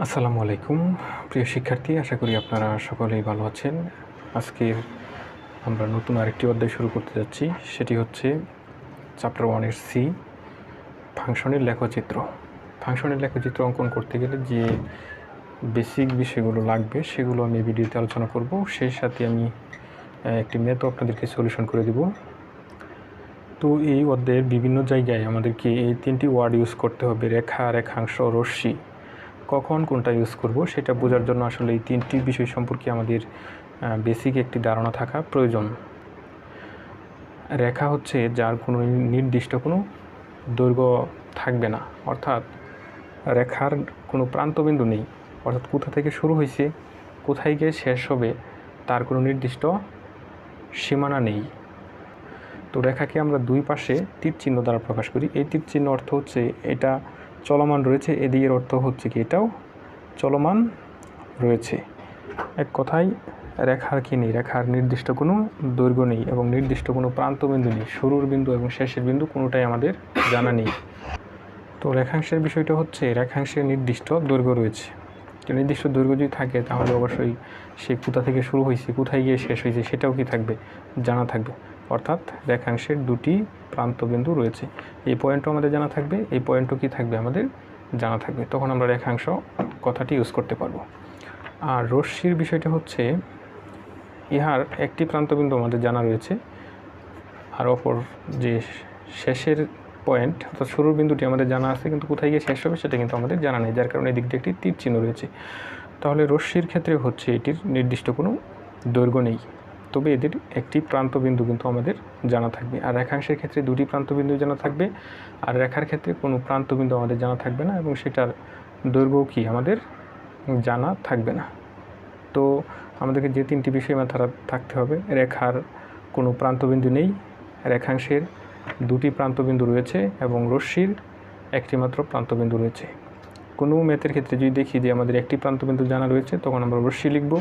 আসসালামু আলাইকুম প্রিয় শিক্ষার্থী, আশা করি আপনারা সকলেই ভালো আছেন। আজকের আমরা নতুন আরেকটি অধ্যায় শুরু করতে যাচ্ছি, সেটি হচ্ছে চ্যাপ্টার 1-এর সি, ফাংশনের লেখচিত্র। ফাংশনের লেখচিত্র অঙ্কন করতে গেলে যে বেসিক বিষয়গুলো লাগবে সেগুলো আমি ভিডিওতে আলোচনা করব। সেই সাথে আমি একটি ম্যাথও আপনাদেরকে সলিউশন করে দেব। তো এই অধ্যায়ের বিভিন্ন জায়গায় আমাদেরকে এই তিনটি ওয়ার্ড ইউজ করতে হবে, রেখা, রেখাংশ, রশ্মি। কখন কোনটা ইউজ করব সেটা বোঝার জন্য আসলে এই তিনটি বিষয় সম্পর্কে আমাদের বেসিক একটি ধারণা থাকা প্রয়োজন। রেখা হচ্ছে যার কোনো নির্দিষ্ট কোনো দৈর্ঘ্য থাকবে না, অর্থাৎ রেখার কোনো প্রান্তবিন্দু নেই, অর্থাৎ কোথা থেকে শুরু হয়েছে কোথায় গিয়ে শেষ হবে তার কোনো নির্দিষ্ট সীমানা নেই। তো রেখাকে আমরা দুই পাশে তীর চিহ্ন দ্বারা প্রকাশ করি। এই তীর চিহ্ন অর্থ হচ্ছে এটা চলমান রয়েছে, এদিকের অর্থ হচ্ছে কি এটাও চলমান রয়েছে। এক কথায় রেখার কি নেই, রেখার নির্দিষ্ট কোনো দৈর্ঘ্য নেই এবং নির্দিষ্ট কোনো প্রান্তবিন্দু নেই, শুরুর বিন্দু এবং শেষের বিন্দু কোনোটাই আমাদের জানা নেই। তো রেখাংশের বিষয়টা হচ্ছে রেখাংশের নির্দিষ্ট দৈর্ঘ্য রয়েছে। নির্দিষ্ট দৈর্ঘ্য যদি থাকে তাহলে অবশ্যই সে কোথা থেকে শুরু হয়েছে কোথায় গিয়ে শেষ হয়েছে সেটাও কি থাকবে, জানা থাকবে। অর্থাৎ রেখাংশের দুটি প্রান্তবিন্দু রয়েছে, এই পয়েন্টও আমাদের জানা থাকবে, এই পয়েন্টও কি থাকবে আমাদের জানা থাকবে, তখন আমরা রেখাংশ কথাটি ইউজ করতে পারবো। আর রশ্মির বিষয়টা হচ্ছে ইহার একটি প্রান্তবিন্দু আমাদের জানা রয়েছে, আর অপর যে শেষের পয়েন্ট অর্থাৎ শুরুর বিন্দুটি আমাদের জানা আছে, কিন্তু কোথায় গিয়ে শেষ হবে সেটা কিন্তু আমাদের জানা নেই, যার কারণে এদিক দিয়ে একটি তীর চিহ্ন রয়েছে। তাহলে রশ্মির ক্ষেত্রে হচ্ছে এটির নির্দিষ্ট কোনো দৈর্ঘ্য নেই, তবে এদের একটি প্রান্তবিন্দু কিন্তু আমাদের জানা থাকবে। আর রেখাংশের ক্ষেত্রে দুটি প্রান্তবিন্দু জানা থাকবে, আর রেখার ক্ষেত্রে কোনো প্রান্তবিন্দু আমাদের জানা থাকবে না এবং সেটার দৈর্ঘ্য কি আমাদের জানা থাকবে না। তো আমাদেরকে যে তিনটি বিষয় মাথায় থাকতে হবে, রেখার কোনো প্রান্তবিন্দু নেই, রেখাংশের দুটি প্রান্তবিন্দু রয়েছে এবং রশ্মির একটি মাত্র প্রান্তবিন্দু রয়েছে। কোনো ম্যাথের ক্ষেত্রে যদি দেখি যে আমাদের একটি প্রান্তবিন্দু জানা রয়েছে তখন আমরা রশ্মি লিখব,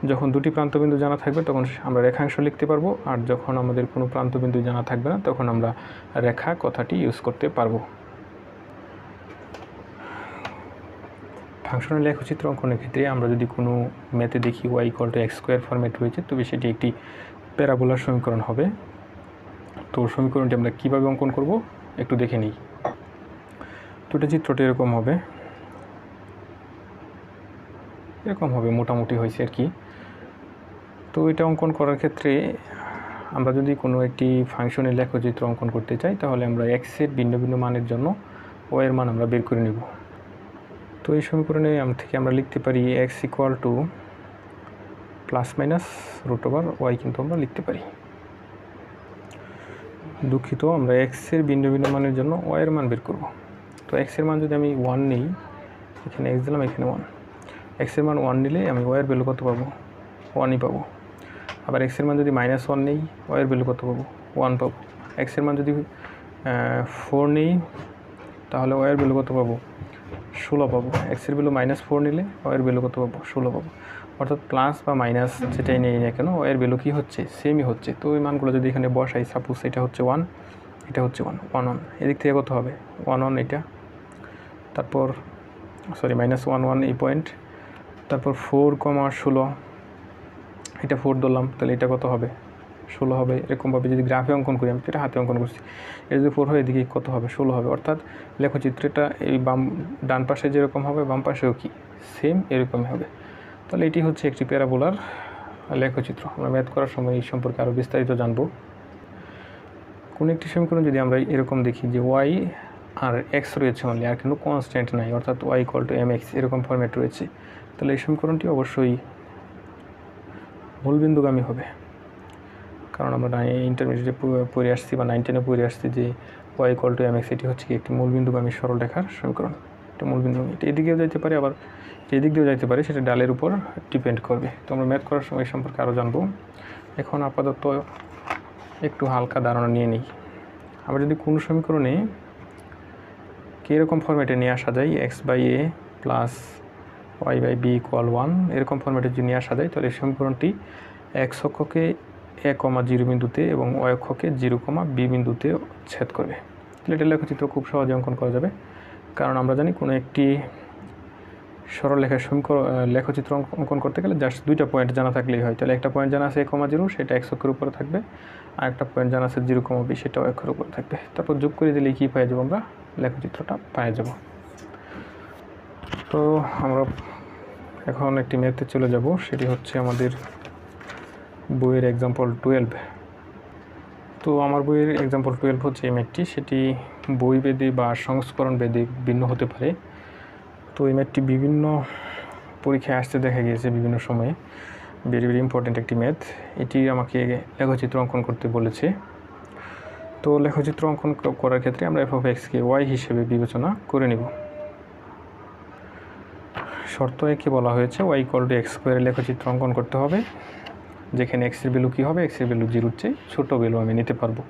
যখন দুটি প্রান্তবিন্দু জানা থাকবে তখন আমরা রেখাংশ লিখতে পারবো, আর যখন আমাদের কোনো প্রান্তবিন্দু জানা থাকবে না তখন আমরা রেখা কথাটি ইউজ করতে পারবো। ফাংশনাল লেখচিত্র অঙ্কনের ক্ষেত্রে আমরা যদি কোনো ম্যাথে দেখি y=x² ফরম্যাট রয়েছে, তবে সেটি একটি প্যারাবোলার সমীকরণ হবে। তো সমীকরণটি আমরা কীভাবে অঙ্কন করব একটু দেখে নিই। তো এটা চিত্রটি এরকম হবে, মোটামুটি হয়েছে আর কি। তো এটা অঙ্কন করার ক্ষেত্রে আমরা যদি কোনো একটি ফাংশনের লেখচিত্র অঙ্কন করতে চাই তাহলে আমরা এক্সের ভিন্ন ভিন্ন মানের জন্য ওয়াই এর মান আমরা বের করে নেব। তো এই সমীকরণে থেকে আমরা লিখতে পারি x ±√y কিন্তু আমরা লিখতে পারি। দুঃখিত, আমরা এক্সের ভিন্ন ভিন্ন মানের জন্য ওয়াই এর মান বের করব। তো এক্সের মান যদি আমি 1 নিই, এখানে এক্স দিলাম, এখানে 1, এক্সের মান 1 নিলে আমি ওয়াইয়ের ভ্যালু কত পাবো, 1ই পাবো। আবার এক্সের মান যদি -1 নেই, ওয়াইয়ের ভ্যালু কত পাবো, 1 পাবো। এক্সের মান যদি 4 নেই তাহলে ওয়াইয়ের ভ্যালু কত পাবো, 16 পাবো। এক্সের ভ্যালু -4 নিলে ওয়াইয়ের ভ্যালু কত পাবো, 16 পাবো। অর্থাৎ প্লাস বা মাইনাস যেটাই নেই না কেন ওয়াইয়ের ভ্যালু কী হচ্ছে, সেমই হচ্ছে। তো ওই মানগুলো যদি এখানে বসাই, সাপোজ এটা হচ্ছে 1, এটা হচ্ছে 1, এদিক থেকে কত হবে 1 এটা, তারপর -1 এই পয়েন্ট, তারপর 4,16, এটা 4 ধরলাম, তাহলে এটা কত হবে 16 হবে। এরকমভাবে যদি গ্রাফে অঙ্কন করি, আমি এটা হাতে অঙ্কন করছি, এটা যদি 4 হয় এদিকে কত হবে 16 হবে। অর্থাৎ লেখচিত্রটা এই ডান পাশে যেরকম হবে বাম পাশেও কি সেম এরকমই হবে। তাহলে এটি হচ্ছে একটি প্যারাবোলার লেখচিত্র। আমরা ম্যাথ করার সময় এই সম্পর্কে আরও বিস্তারিত জানব। কোনো একটি সমীকরণ যদি আমরা এরকম দেখি যে ওয়াই আর এক্স রয়েছে অনলি, আর কিন্তু কনস্ট্যান্ট নাই, অর্থাৎ y=mx এরকম ফরম্যাট রয়েছে, তাহলে এই সমীকরণটি অবশ্যই মূলবিন্দুগামী হবে। কারণ আমরা ইন্টারমিডিয়েটে পড়ে আসছি বা 9 10-এ পড়ে আসছি যে y=mx এটি হচ্ছে একটি মূলবিন্দুগামী সরল রেখার সমীকরণ। এটা মূলবিন্দুগামী, এটা এদিকেও যাইতে পারে আবার এদিক দিয়েও যাইতে পারে, সেটা ডালের উপর ডিপেন্ড করবে। তো আমরা ম্যাথ করার সময় সম্পর্কে আরও জানবো। এখন আপাতত একটু হালকা ধারণা নিয়ে নিই। আমরা যদি কোনো সমীকরণে কীরকম ফরম্যাটে নিয়ে আসা যায়, x/a + y/b = 1 এরকম ফরম্যাটে যদি নিয়ে আসা যায়, তাহলে এই সমীকরণটি x অক্ষকে a,0 বিন্দুতে এবং y অক্ষকে 0,b বিন্দুতে ছেদ করবে। তাহলে এটা লেখচিত্র খুব সহজে অঙ্কন করা যাবে, কারণ আমরা জানি কোনো একটি সরলরেখার লেখচিত্র অঙ্কন করতে গেলে জাস্ট দুইটা পয়েন্ট জানা থাকলেই হয়। তাহলে একটা পয়েন্ট জানা আছে a,0 সেটা x অক্ষের উপরে থাকবে, আর একটা পয়েন্ট জানা আছে 0,b সেটাও অক্ষের উপরে থাকবে। তারপর যোগ করে দিলে কী পেয়ে যাবো আমরা? লেখচিত্রটা পেয়ে যাব। তো আমরা এখন একটি ম্যাথে চলে যাব, সেটি হচ্ছে আমাদের বইয়ের এক্সাম্পল 12। তো আমার বইয়ের এক্সাম্পল 12 হচ্ছে এই ম্যাথটি, সেটি বই ভেদে বা সংস্করণ ভেদে ভিন্ন হতে পারে। তো এই ম্যাথটি বিভিন্ন পরীক্ষায় আসতে দেখা গিয়েছে বিভিন্ন সময়ে, ভেরি ভেরি ইম্পর্টেন্ট একটি ম্যাথ। এটি আমাকে লেখচিত্র অঙ্কন করতে বলেছে। তো লেখচিত্র অঙ্কন করার ক্ষেত্রে আমরা f(x)কে y হিসেবে বিবেচনা করে নেব। শর্ত একে বলা হয়েছে y=x² লেখচিত্র অঙ্কন করতে হবে, যেখানে x এর ভ্যালু কী হবে? x এর ভ্যালু 0-র চেয়ে ছোটো ভ্যালু আমি নিতে পারবো।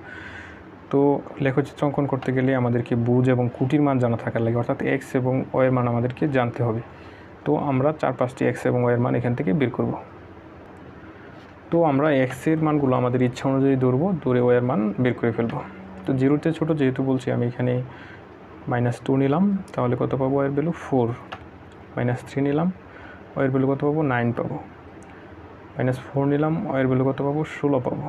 তো লেখচিত্র অঙ্কন করতে গেলে আমাদেরকে বুঝ এবং কুটির মান জানা থাকার লাগে, অর্থাৎ x এবং y এর মান আমাদেরকে জানতে হবে। তো আমরা 4-5টি x এবং y এর মান এখান থেকে বের করব। তো আমরা x এর মানগুলো আমাদের ইচ্ছা অনুযায়ী ধরে y এর মান বের করে ফেলবো। তো 0-র চেয়ে ছোটো যেহেতু বলছি, আমি এখানে -2 নিলাম, তাহলে কত পাবো? y এর ভ্যালু 4। -3 নিলাম, y এর ভ্যালু কত পাবো? 9 পাবো। -4 নিলাম, y এর ভ্যালু কত পাবো? 16 পাবো।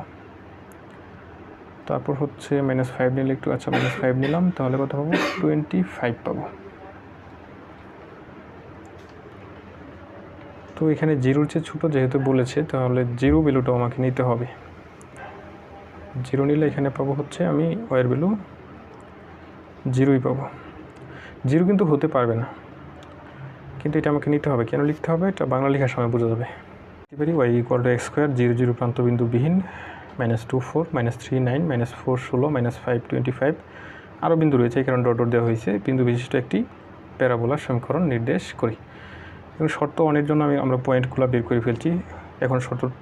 তারপর হচ্ছে -5 নিলে একটু, আচ্ছা -5 নিলাম, তাহলে কত পাবো? 25 পাবো। তো এখানে 0-র চেয়ে ছোটো যেহেতু বলেছে, তাহলে 0 ভ্যালুটাও আমাকে নিতে হবে। 0 নিলে এখানে পাবো হচ্ছে আমি y এর ভ্যালু 0ই পাবো। 0 কিন্তু হতে পারবে না, কিন্তু এটা আমাকে নিতে হবে। কেন লিখতে হবে? এটা বাংলা লেখার সময় বোঝা যাবে। এবারে y=x², 0 0 প্রান্তবিন্দু বিহীন, -2 4, -3 9, -4 16, -5 25 আরও বিন্দু রয়েছে, এই কারণে ডট দেওয়া হয়েছে। বিন্দু বিশিষ্ট একটি প্যারাবোলার সমীকরণ নির্দেশ করি। এবং শর্ত 1 এর জন্য আমরা পয়েন্টগুলো বের করে ফেলছি। এখন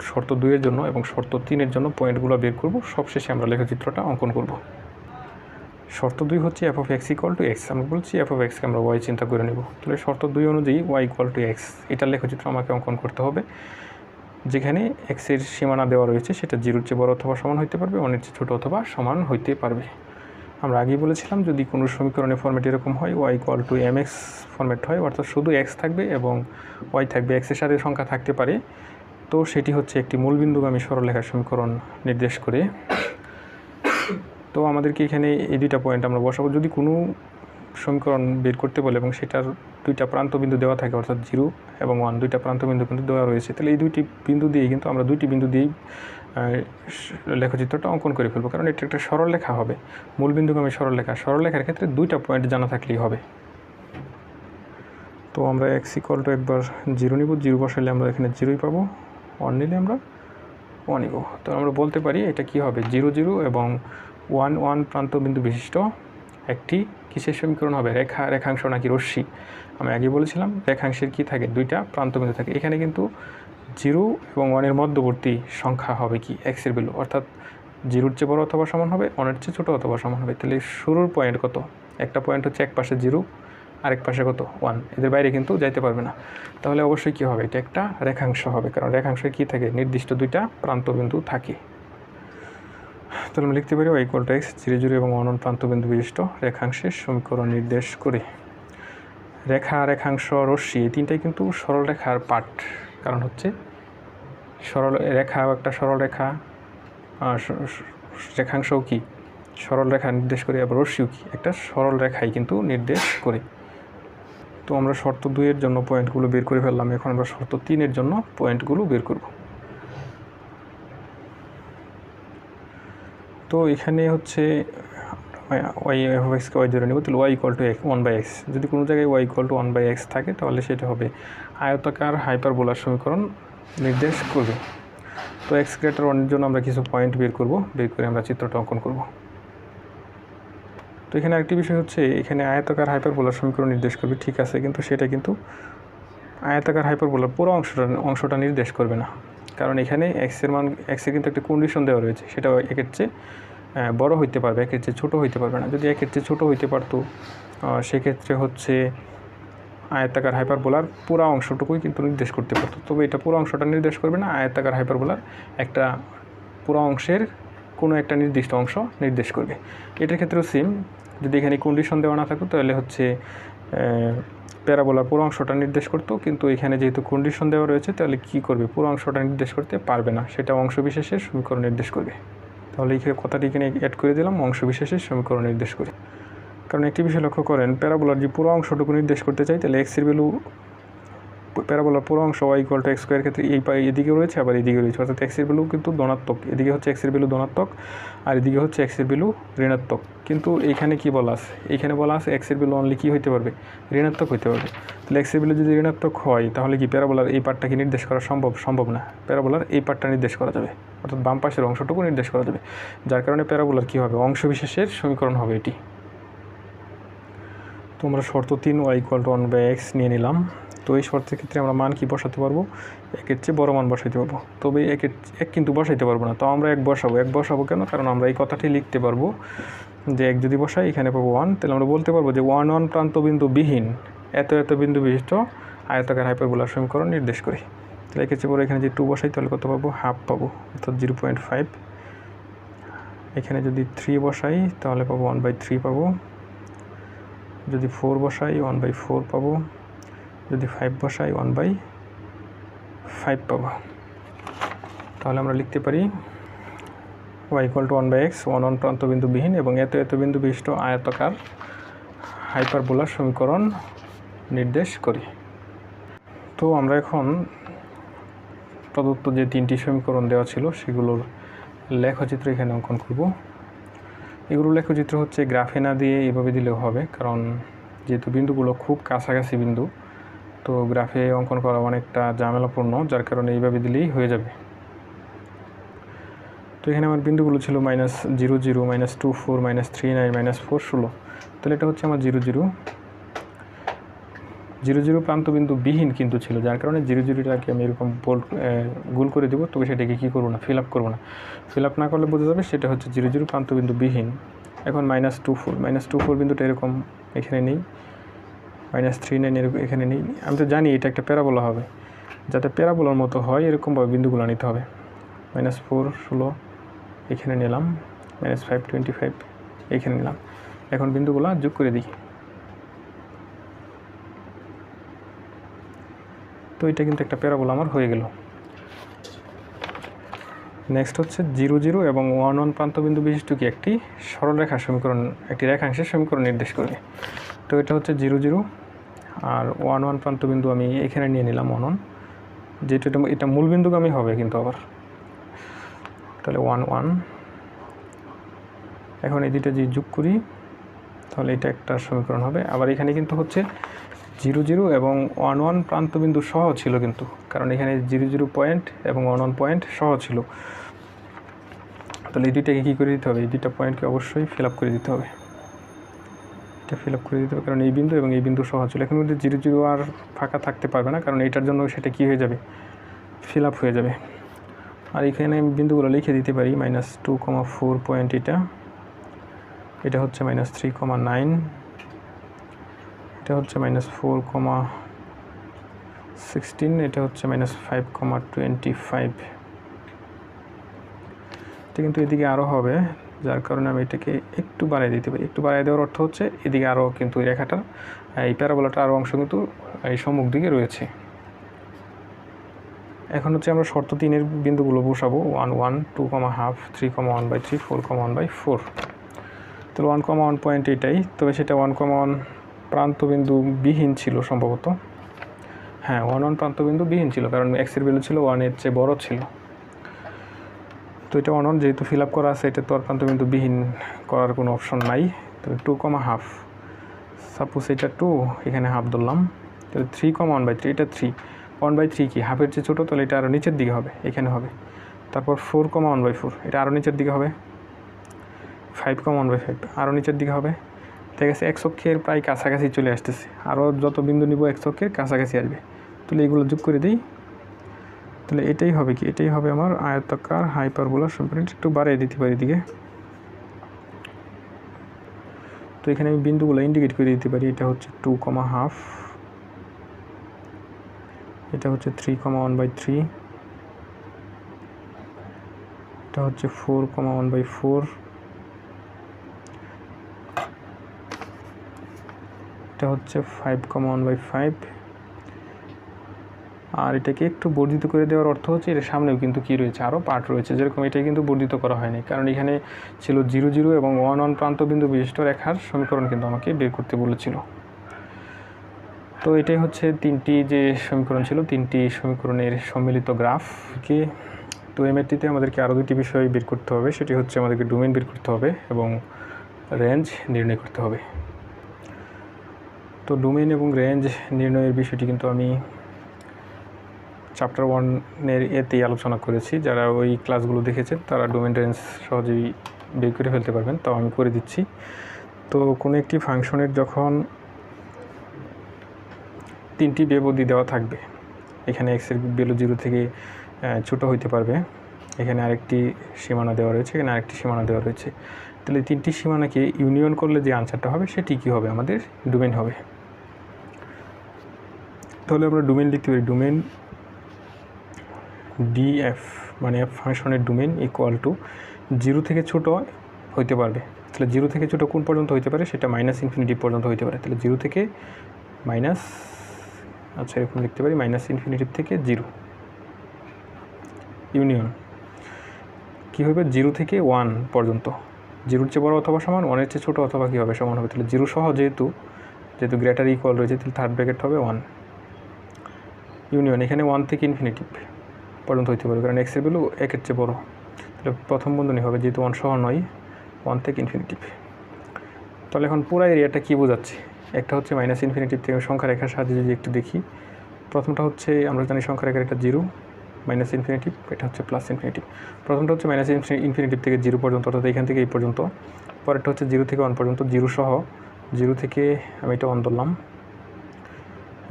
শর্ত 2 এর জন্য এবং শর্ত 3 এর জন্য পয়েন্টগুলো বের করব। সবশেষে আমরা লেখচিত্রটা অঙ্কন করব। শর্ত 2 হচ্ছে f(x)=x। আমরা বলছি f(x)কে আমরা y চিন্তা করে নেব। তাহলে শর্ত 2 অনুযায়ী y=x, এটা লেখচিত্র আমাকে অঙ্কন করতে হবে, যেখানে x এর সীমানা দেওয়া রয়েছে সেটা 0-র চেয়ে বড় অথবা সমান হইতে পারবে, 1-এর চেয়ে ছোটো অথবা সমান হইতে পারবে। আমরা আগেই বলেছিলাম, যদি কোনো সমীকরণের ফরম্যাট এরকম হয়, y=mx ফরম্যাট হয়, অর্থাৎ শুধু x থাকবে এবং y থাকবে, x এর সাথে সংখ্যা থাকতে পারে, তো সেটি হচ্ছে একটি মূলবিন্দুগামী সরলরেখার সমীকরণ নির্দেশ করে। তো আমাদেরকে এখানে এই দুইটা পয়েন্ট আমরা বসাবো। যদি কোনো সমীকরণ বের করতে বলে এবং সেটার দুইটা প্রান্তবিন্দু দেওয়া থাকে, অর্থাৎ 0 এবং 1 দুইটা প্রান্তবিন্দু কিন্তু দেওয়া রয়েছে, তাহলে এই দুইটি বিন্দু দিয়েই কিন্তু আমরা দুইটি বিন্দু দিয়েই লেখচিত্রটা অঙ্কন করে ফেলবো, কারণ এটা একটা সরলরেখা হবে, মূলবিন্দুগামী সরলরেখা। সরলরেখার ক্ষেত্রে দুইটা পয়েন্ট জানা থাকলেই হবে। তো আমরা x=একবার 0 নিব, 0 বসাইলে আমরা এখানে 0ই পাবো, 1 নিলে আমরা 1 নিব। তো আমরা বলতে পারি এটা কি হবে? 0 0 এবং 1 1 প্রান্তবিন্দু বিশিষ্ট একটি কিসের সমীকরণ হবে? রেখাংশ নাকি রশ্মি? আমি আগে বলেছিলাম রেখাংশের কি থাকে? দুইটা প্রান্তবিন্দু থাকে। এখানে কিন্তু 0 এবং 1 এর মধ্যবর্তী সংখ্যা হবে কি? x এর ভ্যালু, অর্থাৎ 0-র চেয়ে বড় অথবা সমান হবে, 1-এর চেয়ে ছোটো অথবা সমান হবে। তাহলে শুরুর পয়েন্ট কত? একটা পয়েন্ট হচ্ছে এক পাশে 0, আরেক পাশে কত? 1। এদের বাইরে কিন্তু যাইতে পারবে না। তাহলে অবশ্যই কী হবে? এটা একটা রেখাংশ হবে, কারণ রেখাংশে কী থাকে? নির্দিষ্ট দুইটা প্রান্তবিন্দু থাকে। তাহলে আমরা লিখতে পারি y=x, 0 0 এবং 1 1 প্রান্তবিন্দু বিশিষ্ট রেখাংশের সমীকরণ নির্দেশ করে। রেখাংশ, রশ্মি এই তিনটাই কিন্তু সরলরেখার পার্ট, কারণ হচ্ছে রেখা একটা সরলরেখা, রেখাংশও কি সরলরেখা নির্দেশ করে, আবার রশ্মিও কি একটা সরলরেখাই কিন্তু নির্দেশ করে। তো আমরা শর্ত 2 এর জন্য পয়েন্টগুলো বের করে ফেললাম। এখন আমরা শর্ত 3 এর জন্য পয়েন্টগুলো বের করব। তো এখানে হচ্ছে y(f(x)কে y ধরে নেব, তাহলে y=1/x। যদি কোনো জায়গায় y=1/x থাকে, তাহলে সেটা হবে আয়তাকার হাইপারবোলার সমীকরণ নির্দেশ করবে। তো x>1 এর জন্য আমরা কিছু পয়েন্ট বের করে আমরা চিত্রটা অঙ্কন করব। তো এখানে আরেকটি বিষয় হচ্ছে, এখানে আয়তাকার হাইপারবোলার সমীকরণ নির্দেশ করবে, ঠিক আছে, কিন্তু সেটা কিন্তু আয়তাকার হাইপারবোলার পুরো অংশটা নির্দেশ করবে না, কারণ এখানে x এর কিন্তু একটা কন্ডিশন দেওয়া রয়েছে, সেটা একের চেয়ে বড় হইতে পারবে, একের চেয়ে ছোটো হইতে পারবে না। যদি একের চেয়ে ছোটো হইতে পারতো, সেক্ষেত্রে হচ্ছে আয়তাকার হাইপারবোলার পুরো অংশটুকুই কিন্তু নির্দেশ করতে পারতো। তবে এটা পুরো অংশটা নির্দেশ করবে না, আয়তাকার হাইপারবোলার একটা পুরো অংশের কোনো একটা নির্দিষ্ট অংশ নির্দেশ করবে। এটার ক্ষেত্রেও সেম, যদি এখানে কন্ডিশন দেওয়া না থাকতো, তাহলে হচ্ছে প্যারাবোলার পুরো অংশটা নির্দেশ করতো, কিন্তু এখানে যেহেতু কন্ডিশন দেওয়া রয়েছে তাহলে কী করবে, পুরো অংশটা নির্দেশ করতে পারবে না, সেটা অংশ বিশেষের সমীকরণ নির্দেশ করবে। তাহলে এই কথাটি এখানে অ্যাড করে দিলাম, অংশ বিশেষের সমীকরণ নির্দেশ করে। কারণ একটি বিষয় লক্ষ্য করেন, প্যারাবোলার যে পুরো অংশটুকু নির্দেশ করতে চাই তাহলে এক্সের ভ্যালু, প্যারাবোলার পুরো অংশ y = x² ক্ষেত্রে এদিকে রয়েছে আবার এদিকে রয়েছে, অর্থাৎ এক্সের ভ্যালু কিন্তু ধনাত্মক, এদিকে হচ্ছে এক্সের ভ্যালু ধনাত্মক আর এদিকে হচ্ছে এক্সের ভ্যালু ঋণাত্মক। কিন্তু এইখানে কি বলা আছে, এইখানে বলা আছে এক্সের ভ্যালু অনলি কী হইতে পারবে, ঋণাত্মক হইতে পারবে। তাহলে এক্সের ভ্যালু যদি ঋণাত্মক হয় তাহলে কি প্যারাবোলার এই পার্টটাকে নির্দেশ করা সম্ভব না, প্যারাবোলার এই পার্টটা নির্দেশ করা যাবে, অর্থাৎ বাম পাশের অংশটুকু নির্দেশ করা যাবে, যার কারণে প্যারাবোলার কী হবে, অংশ বিশেষের সমীকরণ হবে এটি। তো আমরা শর্ত 3 y = 1/x নিয়ে নিলাম। তো এই শর্তের ক্ষেত্রে আমরা মান কি বসাতে পারবো, একের চেয়ে বড় মান বসাইতে পারবো, তবে এক কিন্তু বসাইতে পারবো না। তো আমরা এক বসাবো কেন, কারণ আমরা এই কথাটি লিখতে পারবো যে এক যদি বসাই এখানে পাবো 1, তাহলে আমরা বলতে পারবো যে 1 1 প্রান্তবিন্দু বিহীন এত বিন্দু বিশিষ্ট আয়তাকার হাইপারবোলার সমীকরণ নির্দেশ করি। তাহলে একের চেয়ে বড় এখানে যে 2 বসাই তাহলে কত পাবো, হাফ পাবো, অর্থাৎ 0.5। এখানে যদি 3 বসাই তাহলে পাবো 1/3 পাবো, যদি 4 বসাই 1/4 পাবো, যদি 5 বসাই 1/5 পাবো। তাহলে আমরা লিখতে পারি y = 1/x 1 1 প্রান্তবিন্দু বিহীন এবং এত বিন্দু বিশিষ্ট আয়তাকার হাইপারবোলার সমীকরণ নির্দেশ করি। তো আমরা এখন প্রদত্ত যে 3টি সমীকরণ দেওয়া ছিল সেগুলোর লেখচিত্র এখানে অঙ্কন করব। এগুলোর লেখচিত্র হচ্ছে গ্রাফে না দিয়ে এভাবে দিলেও হবে, কারণ যেহেতু বিন্দুগুলো খুব কাছাকাছি বিন্দু, তো গ্রাফে অঙ্কন করা অনেকটা ঝামেলাপূর্ণ, যার কারণে এইভাবে দিলেই হয়ে যাবে। তো এখানে আমার বিন্দুগুলো ছিল -0 0 -2 4 -3 9 -4 16। তাহলে এটা হচ্ছে আমার 0 0 প্রান্তবিন্দু বিহীন কিন্তু ছিল, যার কারণে 0 0টাকে আমি এরকম গোল করে দেবো, তবে সেটাকে কী করবো না, ফিল আপ করবো না। ফিল আপ না করলে বোঝা যাবে সেটা হচ্ছে 0 0 প্রান্তবিন্দু বিহীন। এখন -2 4 বিন্দুটা এরকম এখানে নেই, -3 9 এরকম এখানে নেই। আমি তো জানি এটা একটা প্যারাবোলা হবে, যাতে প্যারাবোলার মতো হয় এরকমভাবে বিন্দুগুলো নিতে হবে। -4 16 এখানে নিলাম, -5 25 এখানে নিলাম। এখন বিন্দুগুলো যোগ করে দিই। তো এটা কিন্তু একটা প্যারাবোলা আমার হয়ে গেল। নেক্সট হচ্ছে 0 0 এবং 1 1 প্রান্তবিন্দু বিশিষ্ট কি একটি সরলরেখার সমীকরণ, একটি রেখাংশের সমীকরণ নির্দেশ করবে। তো এটা হচ্ছে 0 0 আর 1 1 প্রান্তবিন্দু আমি এখানে নিয়ে নিলাম 1 1, যেটা এটা মূল বিন্দুগামী হবে কিন্তু আবার। তাহলে 1 1, এখন এই দুইটা যদি যোগ করি তাহলে এটা একটা সমীকরণ হবে। আবার এখানে কিন্তু হচ্ছে 0 0 এবং 1 1 প্রান্তবিন্দু সহ ছিল কিন্তু, কারণ এখানে 0 0 পয়েন্ট এবং 1 1 পয়েন্ট সহ ছিল। তাহলে এই দুইটাকে কী করে দিতে হবে, এই দুইটা পয়েন্টকে অবশ্যই ফিল আপ করে দিতে হবে, এটা ফিল আপ করে দিতে হবে, কারণ এই বিন্দু এবং এই বিন্দু সহ ছিল। এখন মধ্যে 0 0 আর ফাঁকা থাকতে পারবে না, কারণ এটার জন্য সেটা কী হয়ে যাবে, ফিল আপ হয়ে যাবে। আর এখানে বিন্দুগুলো লিখে দিতে পারি -2 4 পয়েন্ট, এটা হচ্ছে -3 9, এটা হচ্ছে -4 16, এটা হচ্ছে -5 25। এটা কিন্তু এদিকে আরও হবে, যার কারণে আমি এটাকে একটু বাড়িয়ে দিতে পারি। একটু বাড়িয়ে দেওয়ার অর্থ হচ্ছে এদিকে আরও কিন্তু এই রেখাটা, এই প্যারাবোলাটার আরও অংশ কিন্তু এই সম্মুখ দিকে রয়েছে। এখন হচ্ছে আমরা শর্ত 3-এর বিন্দুগুলো বসাবো, 1 1 2 হাফ 3 1/3 4 1/4। তাহলে 1 1 পয়েন্ট এটাই, তবে সেটা 1 1 প্রান্তবিন্দু বিহীন ছিল সম্ভবত। হ্যাঁ, 1 1 প্রান্তবিন্দু বিহীন ছিল, কারণ এক্সের ভ্যালু ছিল 1 এর চেয়ে বড় ছিল। তো এটা 1 1 যেহেতু ফিল আপ করা আছে, এটা তো আর প্রান্তবিন্দু বিহীন করার কোনো অপশন নাই। তবে 2 হাফ, সাপোজ এটা 2, এখানে হাফ ধরলাম, তাহলে 3 1/3, এটা 3 1/3 কি হাফের চেয়ে ছোটো, তাহলে এটা আরও নিচের দিকে হবে, এখানে হবে। তারপর 4 1/4, এটা আরও নিচের দিকে হবে। 5 1/5 আরও নিচের দিকে হবে। ঠিক আছে, এক অক্ষের প্রায় কাছাকাছি চলে আসতেছে, আরও যত বিন্দু নিব এক অক্ষের কাছাকাছি আসবে। তাহলে এগুলো যোগ করে দিই, তাহলে এটাই হবে কি, এটাই হবে আমার আয়তাকার হাইপারবোলার সমীকরণ। একটু বাড়িয়ে দিতে পারি এদিকে। তো এখানে আমি বিন্দুগুলো ইন্ডিকেট করে দিতে পারি, এটা হচ্ছে 2 হাফ, এটা হচ্ছে 3 1/3, এটা হচ্ছে 4 1/4, এটা হচ্ছে 5,1/5, আর এটাকে একটু বর্ধিত করে দেওয়ার অর্থ হচ্ছে এর সামনেও কিন্তু কী রয়েছে, আরও পার্ট রয়েছে, যেরকম এটা কিন্তু বর্ধিত করা হয়নি, কারণ এখানে ছিল 0 0 এবং 1 1 প্রান্তবিন্দু বিশিষ্ট রেখার সমীকরণ কিন্তু আমাকে বের করতে বলেছিল। তো এটাই হচ্ছে তিনটি যে সমীকরণ ছিল, তিনটি সমীকরণের সম্মিলিত গ্রাফকে। তো এমএটিতে আমাদেরকে আরও দুটি বিষয় বের করতে হবে, সেটি হচ্ছে আমাদেরকে ডোমেন বের করতে হবে এবং রেঞ্জ নির্ণয় করতে হবে। তো ডোমেন এবং রেঞ্জ নির্ণয়ের বিষয়টি কিন্তু আমি চ্যাপ্টার 1-এর এতেই আলোচনা করেছি। যারা ওই ক্লাসগুলো দেখেছেন তারা ডোমেন রেঞ্জ সহজেই বের করে ফেলতে পারবেন, তাও আমি করে দিচ্ছি। তো কোনো একটি ফাংশনের যখন তিনটি ব্যবধি দেওয়া থাকবে, এখানে এক্সের ভ্যালু 0 থেকে ছোট হইতে পারবে, এখানে আরেকটি সীমানা দেওয়া রয়েছে, এখানে আরেকটি সীমানা দেওয়া রয়েছে, তাহলে তিনটি সীমানাকে ইউনিয়ন করলে যে আনসারটা হবে সেটি কী হবে, আমাদের ডোমেন হবে। তাহলে আমরা ডোমেন লিখতে পারি, ডোমেন ডিএফ মানে এফ ফাংশনের ডোমেন ইকুয়াল টু 0 থেকে ছোট হইতে পারবে। তাহলে 0 থেকে ছোট কোন পর্যন্ত হইতে পারে, সেটা -∞ পর্যন্ত হইতে পারে। তাহলে 0 থেকে এরকম লিখতে পারি, -∞ থেকে 0 ইউনিয়ন কী হবে, 0 থেকে 1 পর্যন্ত, 0-র চেয়ে বড় অথবা সমান, 1-এর চেয়ে ছোটো অথবা কী হবে, সমান হবে। তাহলে 0 সহ যেহেতু গ্রেটার ইকুয়াল রয়েছে, তাহলে থার্ড ব্র্যাকেট হবে 1 ইউনিয়ন, এখানে 1 থেকে ইনফিনিটি পর্যন্ত হইতে পারে, কারণ এক্সের ভ্যালু 1-এর চেয়ে বড়। তাহলে প্রথম বন্ধনী হবে, যেহেতু 1 সহ নয়, 1 থেকে ইনফিনিটি। তাহলে এখন পুরো এরিয়াটা কী বোঝাচ্ছে, একটা হচ্ছে -∞ থেকে সংখ্যা রেখার সাহায্যে যদি একটু দেখি, প্রথমটা হচ্ছে আমরা জানি সংখ্যা রেখার এটা 0, -∞, এটা হচ্ছে +∞। প্রথমটা হচ্ছে -∞ থেকে 0 পর্যন্ত, অর্থাৎ এখান থেকে এই পর্যন্ত। পরেরটা হচ্ছে 0 থেকে 1 পর্যন্ত, 0 সহ, 0 থেকে আমি এটা 1 ধরলাম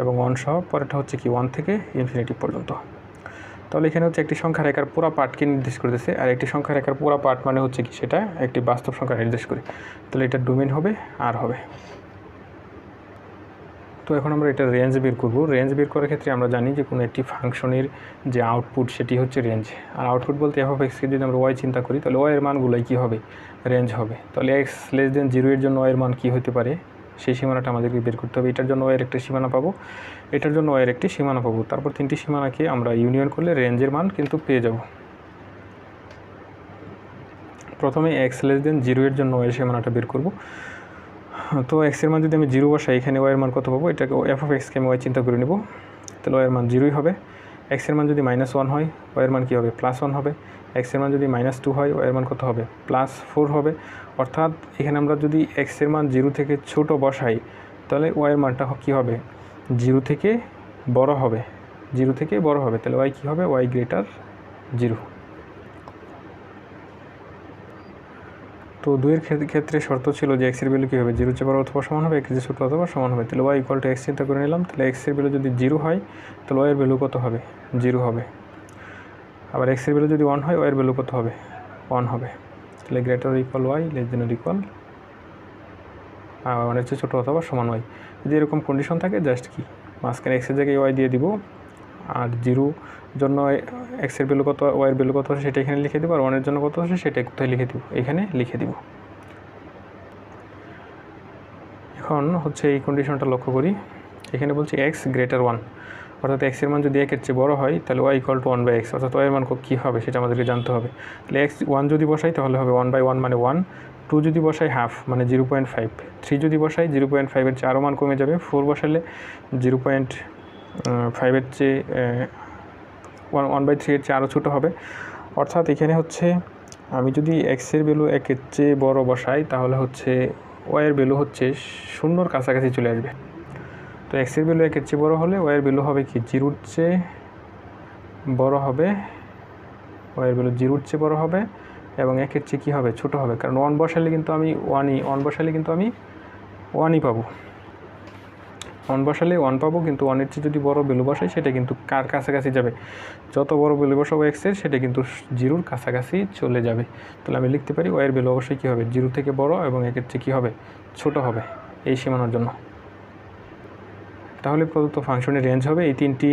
এবং 1 সহ, পরেরটা হচ্ছে কি 1 থেকে ইনফিনিটি পর্যন্ত। তাহলে এখানে হচ্ছে একটি সংখ্যা রেখার পুরো পার্টকে নির্দেশ করতেছে, আর একটি সংখ্যা রেখার পুরো পার্ট মানে হচ্ছে কি সেটা একটি বাস্তব সংখ্যা নির্দেশ করে। তাহলে এটা ডোমেন হবে আর হবে। তো এখন আমরা এটা রেঞ্জ বের করব। রেঞ্জ বের করার ক্ষেত্রে আমরা জানি যে কোনো একটি ফাংশনের যে আউটপুট সেটি হচ্ছে রেঞ্জ, আর আউটপুট বলতে f(x)কে যদি আমরা y চিন্তা করি, তাহলে y এর মানগুলোই কী হবে, রেঞ্জ হবে। তাহলে x<0 এর জন্য y এর মান কী হতে পারে, সেই সীমানাটা আমাদেরকে বের করতে হবে। এটার জন্য y এর একটা সীমানা পাবো, এটার জন্য y এর একটি সীমানা পাবো, তারপর তিনটি সীমানাকে আমরা ইউনিয়ন করলে রেঞ্জের মান কিন্তু পেয়ে যাব। প্রথমে x<0 এর জন্য y এর সীমানাটা বের করব। তো x-এর মান যদি আমি 0 বসাই, এখানে y এর মান কত পাবো, এটাকে f(x)কে আমি y চিন্তা করে নেব, তাহলে y এর মান 0ই হবে। x-এর মান যদি -1 হয়, y এর মান কী হবে, +1 হবে। x-এর মান যদি -2 হয়, y এর মান কত হবে, +4 হবে। অর্থাৎ এখানে আমরা যদি x-এর মান 0 থেকে ছোট বসাই, তাহলে y এর মানটা কী হবে, 0 থেকে বড় হবে, 0 থেকে বড় হবে। তাহলে y কী হবে, y > 0। তো 2-এর ক্ষেত্রে শর্ত ছিল যে x-এর ভ্যালু কী হবে, 0 চেয়ে বড় অথবা সমান হবে, x-এর ছোটো অথবা সমান হবে। তাহলে y = x চিন্তা করে নিলাম, তাহলে x-এর ভ্যালু যদি 0 হয়, তাহলে y এর ভ্যালু কত হবে, 0 হবে। আবার x-এর ভ্যালু যদি 1 হয়, y এর ভ্যালু কত হবে, 1 হবে। তাহলে > y <= 1 এর চেয়ে ছোটো অথবা সমান y। যদি এরকম কন্ডিশন থাকে, জাস্ট কি মাঝখানে x-এর জায়গায় y দিয়ে দিব, আর 0 জন্য x-এর ভ্যালু কত, y এর ভ্যালু কত আছে সেটা এখানে লিখে দেবো, আর 1 এর জন্য কত আছে সেটা কোথায় লিখে দিব, এখানে লিখে দিব। এখন হচ্ছে এই কন্ডিশনটা লক্ষ্য করি, এখানে বলছি x > 1, অর্থাৎ x-এর মান যদি 1-এর চেয়ে বড় হয়, তাহলে y = 1/x, অর্থাৎ y এর মান কী হবে সেটা আমাদেরকে জানতে হবে। তাহলে x 1 যদি বসাই, তাহলে হবে 1/1 মানে 1, 2 যদি বসাই হাফ মানে 0.5, 3 যদি বসাই 0.5-এর চেয়ে আরও মান কমে যাবে, 4 বসালে 0.5-এর চেয়ে 1/3-এর চেয়ে আরও ছোটো হবে। অর্থাৎ এখানে হচ্ছে আমি যদি x-এর ভ্যালু 1-এর চেয়ে বড় বসাই, তাহলে হচ্ছে y এর ভ্যালু হচ্ছে 0-র কাছাকাছি চলে আসবে। তো x-এর ভ্যালু 1-এর চেয়ে বড় হলে y এর ভ্যালু হবে কি, 0-র চেয়ে বড় হবে, y এর ভ্যালু 0-র চেয়ে বড় হবে এবং 1-এর চেয়ে কী হবে, ছোটো হবে। কারণ 1 বসালে কিন্তু আমি 1ই পাবো, 1 বসালে 1 পাবো, কিন্তু 1-এর চেয়ে যদি বড় ভ্যালু বসাই, সেটা কিন্তু কার কাছাকাছি যাবে, যত বড় ভ্যালু বসাবো x-এর, সেটা কিন্তু 0-র কাছাকাছি চলে যাবে। তাহলে আমি লিখতে পারি y এর ভ্যালু অবশ্যই কী হবে, 0 থেকে বড় এবং 1-এর চেয়ে কী হবে, ছোটো হবে এই সীমানার জন্য। তাহলে প্রদত্ত ফাংশনের রেঞ্জ হবে এই তিনটি,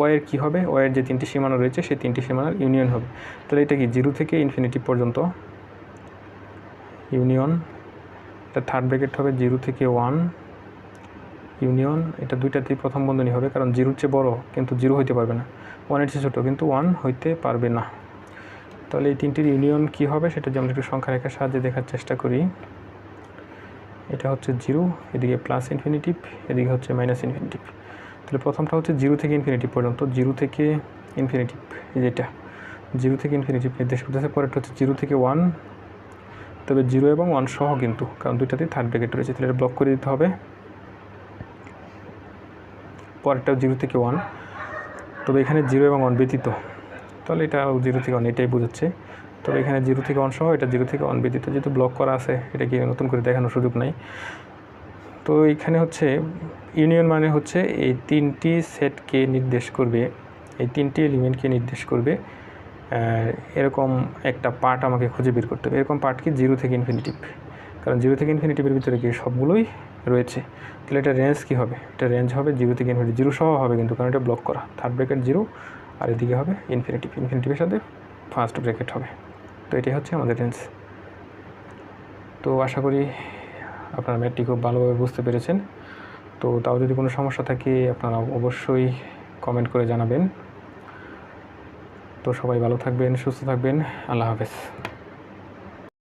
y এর কী হবে, y এর যে তিনটি সীমানা রয়েছে সেই তিনটি সীমানার ইউনিয়ন হবে। তাহলে এটা কি 0 থেকে ইনফিনিটি পর্যন্ত ইউনিয়ন, এটা থার্ড ব্র্যাকেট হবে 0 থেকে 1 ইউনিয়ন, এটা দুইটাতেই প্রথম বন্ধনী হবে, কারণ জিরোর চেয়ে বড় কিন্তু জিরো হইতে পারবে না, ওয়ানের চেয়ে ছোটো কিন্তু ওয়ান হইতে পারবে না। তাহলে এই তিনটির ইউনিয়ন কি হবে সেটা যদি আমরা একটু সংখ্যা রেখার সাহায্যে দেখার চেষ্টা করি। এটা হচ্ছে জিরো, এদিকে প্লাস ইনফিনিটিভ, এদিকে হচ্ছে মাইনাস ইনফিনিটিভ। তাহলে প্রথমটা হচ্ছে জিরো থেকে ইনফিনিটিভ পর্যন্ত, জিরো থেকে ইনফিনিটিভ, এই যেটা জিরো থেকে ইনফিনিটিভ নির্দেশ করতেছে। পরেরটা হচ্ছে জিরো থেকে ওয়ান, তবে জিরো এবং ওয়ান সহ কিন্তু, কারণ দুইটাতেই থার্ড ব্র্যাকেট রয়েছে, তাহলে এটা ব্লক করে দিতে হবে। পরেরটাও জিরো থেকে ওয়ান, তবে এখানে জিরো এবং ওয়ান ব্যতীত, তাহলে এটা জিরো থেকে ওয়ান এটাই বোঝাচ্ছে। তবে এখানে জিরো থেকে ওয়ান সহ, এটা জিরো থেকে ওয়ান ব্যতীত, যেহেতু ব্লক করা আছে এটাকে নতুন করে দেখানোর সুযোগ নাই। তো এখানে হচ্ছে ইউনিয়ন মানে হচ্ছে এই তিনটি সেটকে নির্দেশ করবে, এই তিনটি এলিমেন্টকে নির্দেশ করবে এরকম একটা পার্ট আমাকে খুঁজে বের করতে হবে। এরকম পার্ট কি জিরো থেকে ইনফিনিটিভ, কারণ জিরো থেকে ইনফিনিটিভের ভিতরে কি সবগুলোই রয়েছে। তাহলে এটা রেঞ্জ কী হবে, এটা রেঞ্জ হবে জিরো থেকে ইনফিনিটিভ, জিরো সহ হবে কিন্তু, কারণ এটা ব্লক করা, থার্ড ব্র্যাকেট জিরো আর এদিকে হবে ইনফিনিটিভ, ইনফিনিটিভের সাথে ফার্স্ট ব্র্যাকেট হবে। তো এটাই হচ্ছে আমাদের রেঞ্জ। তো আশা করি আপনারা ম্যাথটি খুব ভালোভাবে বুঝতে পেরেছেন। তো তাও যদি কোনো সমস্যা থাকে আপনারা অবশ্যই কমেন্ট করে জানাবেন। তো সবাই ভালো থাকবেন, সুস্থ থাকবেন, আল্লাহ হাফেজ।